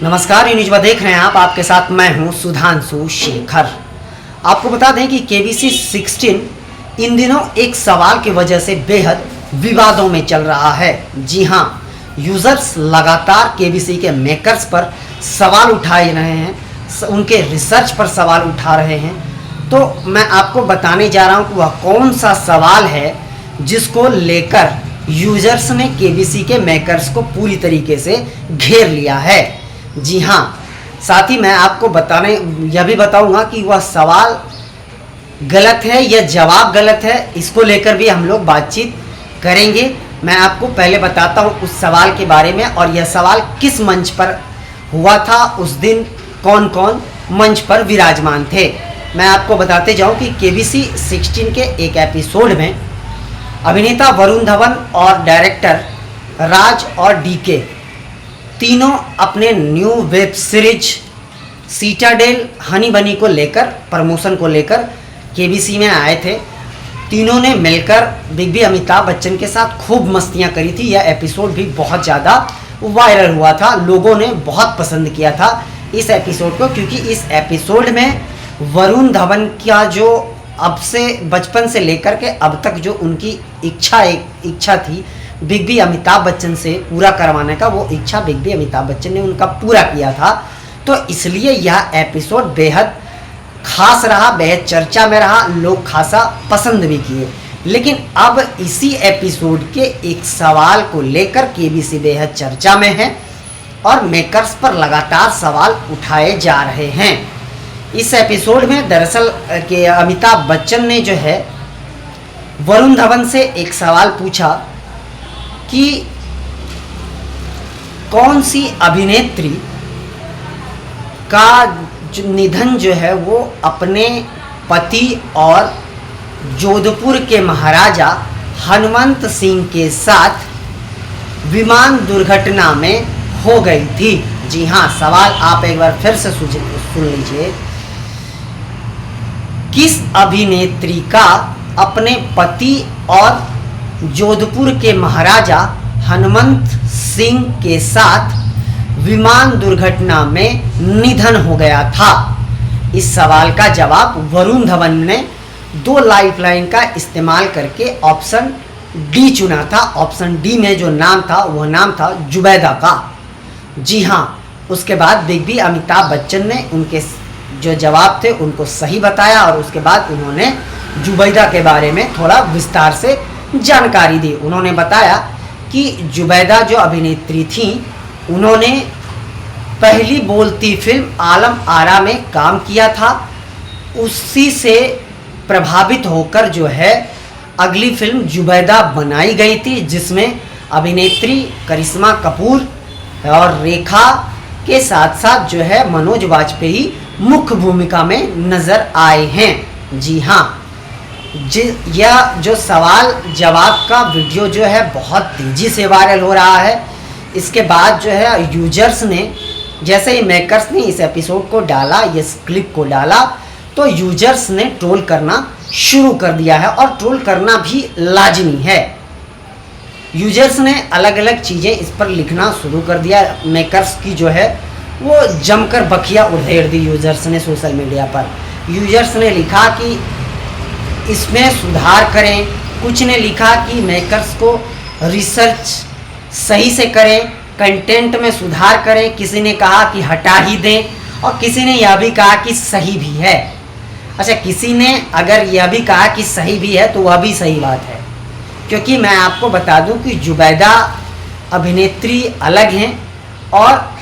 नमस्कार, न्यूज देख रहे हैं आप। आपके साथ मैं हूं सुधांशु शेखर। आपको बता दें कि केबीसी 16 इन दिनों एक सवाल की वजह से बेहद विवादों में चल रहा है। जी हां, यूजर्स लगातार केबीसी के मेकर्स पर सवाल उठाए रहे हैं, उनके रिसर्च पर सवाल उठा रहे हैं। तो मैं आपको बताने जा रहा हूं कि वह कौन सा सवाल है जिसको लेकर यूजर्स ने केबीसी के मेकर्स को पूरी तरीके से घेर लिया है। जी हाँ, साथ ही मैं आपको यह भी बताऊंगा कि वह सवाल गलत है या जवाब गलत है, इसको लेकर भी हम लोग बातचीत करेंगे। मैं आपको पहले बताता हूं उस सवाल के बारे में और यह सवाल किस मंच पर हुआ था, उस दिन कौन कौन मंच पर विराजमान थे। मैं आपको बताते जाऊं कि केबीसी 16 के एक एपिसोड में अभिनेता वरुण धवन और डायरेक्टर राज और डीके तीनों अपने new web series citadel Honey बनी को लेकर, प्रमोशन को लेकर केबीसी में आए थे। तीनों ने मिलकर बिग बी अमिताभ बच्चन के साथ खूब मस्तियां करी थी। यह एपिसोड भी बहुत ज़्यादा वायरल हुआ था, लोगों ने बहुत पसंद किया था इस एपिसोड को, क्योंकि इस एपिसोड में वरुण धवन का जो अब से बचपन से लेकर के अब तक जो उनकी इच्छा थी बिग बी अमिताभ बच्चन से पूरा करवाने का, वो इच्छा बिग बी अमिताभ बच्चन ने उनका पूरा किया था। तो इसलिए यह एपिसोड बेहद खास रहा, बेहद चर्चा में रहा, लोग खासा पसंद भी किए। लेकिन अब इसी एपिसोड के एक सवाल को लेकर केबीसी बेहद चर्चा में है और मेकर्स पर लगातार सवाल उठाए जा रहे हैं। इस एपिसोड में दरअसल के अमिताभ बच्चन ने जो है वरुण धवन से एक सवाल पूछा कि कौन सी अभिनेत्री का निधन जो है वो अपने पति और जोधपुर के महाराजा हनुमंत सिंह के साथ विमान दुर्घटना में हो गई थी। जी हाँ, सवाल आप एक बार फिर से सुन लीजिए। किस अभिनेत्री का अपने पति और जोधपुर के महाराजा हनुमंत सिंह के साथ विमान दुर्घटना में निधन हो गया था? इस सवाल का जवाब वरुण धवन ने 2 लाइफलाइन का इस्तेमाल करके ऑप्शन डी चुना था। ऑप्शन डी में जो नाम था वह नाम था जुबैदा का। जी हाँ, उसके बाद बिग बी अमिताभ बच्चन ने उनके जो जवाब थे उनको सही बताया और उसके बाद उन्होंने जुबैदा के बारे में थोड़ा विस्तार से जानकारी दी। उन्होंने बताया कि जुबैदा जो अभिनेत्री थी, उन्होंने पहली बोलती फिल्म आलम आरा में काम किया था। उसी से प्रभावित होकर जो है अगली फिल्म जुबैदा बनाई गई थी, जिसमें अभिनेत्री करिश्मा कपूर और रेखा के साथ साथ जो है मनोज वाजपेयी मुख्य भूमिका में नजर आए हैं। जी हाँ, यह जो सवाल जवाब का वीडियो जो है बहुत तेज़ी से वायरल हो रहा है। इसके बाद जो है यूजर्स ने, जैसे ही मेकर्स ने इस एपिसोड को डाला, इस क्लिप को डाला, तो यूजर्स ने ट्रोल करना शुरू कर दिया है और ट्रोल करना भी लाजमी है। यूजर्स ने अलग अलग चीज़ें इस पर लिखना शुरू कर दिया। मेकर्स की जो है वो जमकर बखिया उधेड़ दी यूजर्स ने सोशल मीडिया पर। यूजर्स ने लिखा कि इसमें सुधार करें, कुछ ने लिखा कि मेकर्स को रिसर्च सही से करें, कंटेंट में सुधार करें, किसी ने कहा कि हटा ही दें और किसी ने यह भी कहा कि सही भी है। अच्छा, किसी ने अगर यह भी कहा कि सही भी है तो वह भी सही बात है, क्योंकि मैं आपको बता दूं कि जुबैदा अभिनेत्री अलग हैं और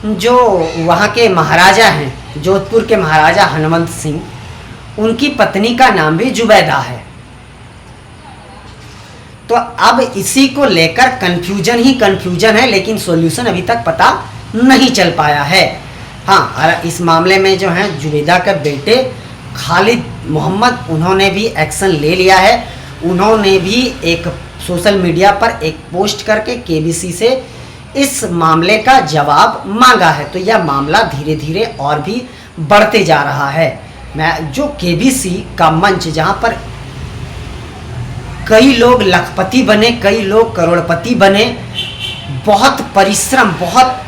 जो वहाँ के महाराजा हैं, जोधपुर के महाराजा हनुमंत सिंह, उनकी पत्नी का नाम भी जुबैदा है। तो अब इसी को लेकर कंफ्यूजन है, लेकिन सॉल्यूशन अभी तक पता नहीं चल पाया है। हाँ, इस मामले में जो है जुबैदा के बेटे खालिद मोहम्मद, उन्होंने भी एक्शन ले लिया है। उन्होंने भी एक सोशल मीडिया पर एक पोस्ट करके केबीसी से इस मामले का जवाब मांगा है। तो यह मामला धीरे धीरे और भी बढ़ते जा रहा है। मैं जो केबीसी का मंच, जहां पर कई लोग लखपति बने, कई लोग करोड़पति बने, बहुत परिश्रम, बहुत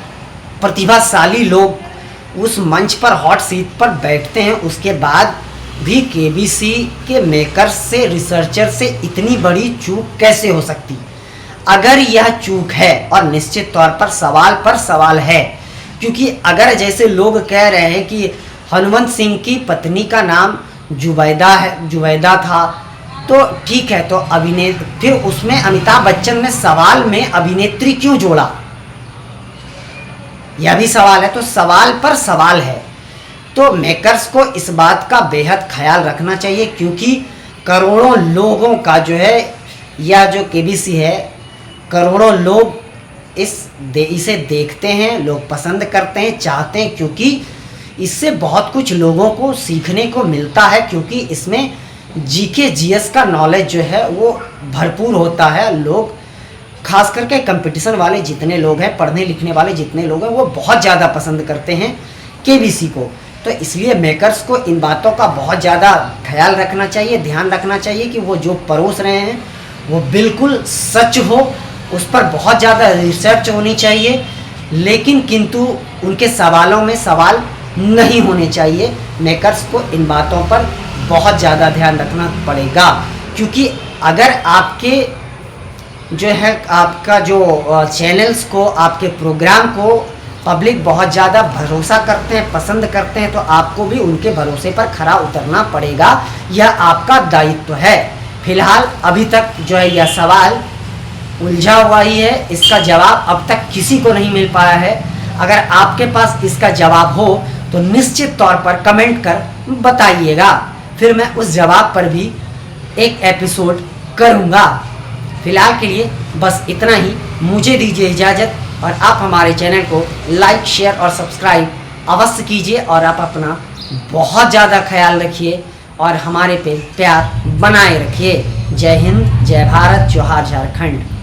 प्रतिभाशाली लोग उस मंच पर हॉट सीट पर बैठते हैं, उसके बाद भी केबीसी के मेकर्स से, रिसर्चर से इतनी बड़ी चूक कैसे हो सकती? अगर यह चूक है, और निश्चित तौर पर सवाल है, क्योंकि अगर जैसे लोग कह रहे हैं कि हनुमंत सिंह की पत्नी का नाम जुबैदा था, तो ठीक है, तो फिर उसमें अमिताभ बच्चन ने सवाल में अभिनेत्री क्यों जोड़ा? यह भी सवाल है। तो सवाल पर सवाल है। तो मेकर्स को इस बात का बेहद ख्याल रखना चाहिए, क्योंकि करोड़ों लोगों का जो है, यह जो केबीसी है, करोड़ों लोग इसे देखते हैं, लोग पसंद करते हैं, चाहते हैं, क्योंकि इससे बहुत कुछ लोगों को सीखने को मिलता है, क्योंकि इसमें जीके जीएस का नॉलेज जो है वो भरपूर होता है। लोग खास करके कंपटीशन वाले जितने लोग हैं, पढ़ने लिखने वाले जितने लोग हैं, वो बहुत ज़्यादा पसंद करते हैं केबीसी को। तो इसलिए मेकर्स को इन बातों का बहुत ज़्यादा ख्याल रखना चाहिए, ध्यान रखना चाहिए कि वो जो परोस रहे हैं वो बिल्कुल सच हो, उस पर बहुत ज़्यादा रिसर्च होनी चाहिए, लेकिन किंतु उनके सवालों में सवाल नहीं होने चाहिए। मेकर्स को इन बातों पर बहुत ज़्यादा ध्यान रखना पड़ेगा, क्योंकि अगर आपके जो है, आपका जो चैनल्स को, आपके प्रोग्राम को पब्लिक बहुत ज़्यादा भरोसा करते हैं, पसंद करते हैं, तो आपको भी उनके भरोसे पर खरा उतरना पड़ेगा। यह आपका दायित्व है। फिलहाल अभी तक जो है यह सवाल उलझा हुआ ही है, इसका जवाब अब तक किसी को नहीं मिल पाया है। अगर आपके पास इसका जवाब हो तो निश्चित तौर पर कमेंट कर बताइएगा, फिर मैं उस जवाब पर भी एक एपिसोड करूँगा। फिलहाल के लिए बस इतना ही। मुझे दीजिए इजाज़त, और आप हमारे चैनल को लाइक, शेयर और सब्सक्राइब अवश्य कीजिए, और आप अपना बहुत ज़्यादा ख्याल रखिए और हमारे पे प्यार बनाए रखिए। जय हिंद, जय भारत, जोहार झारखंड।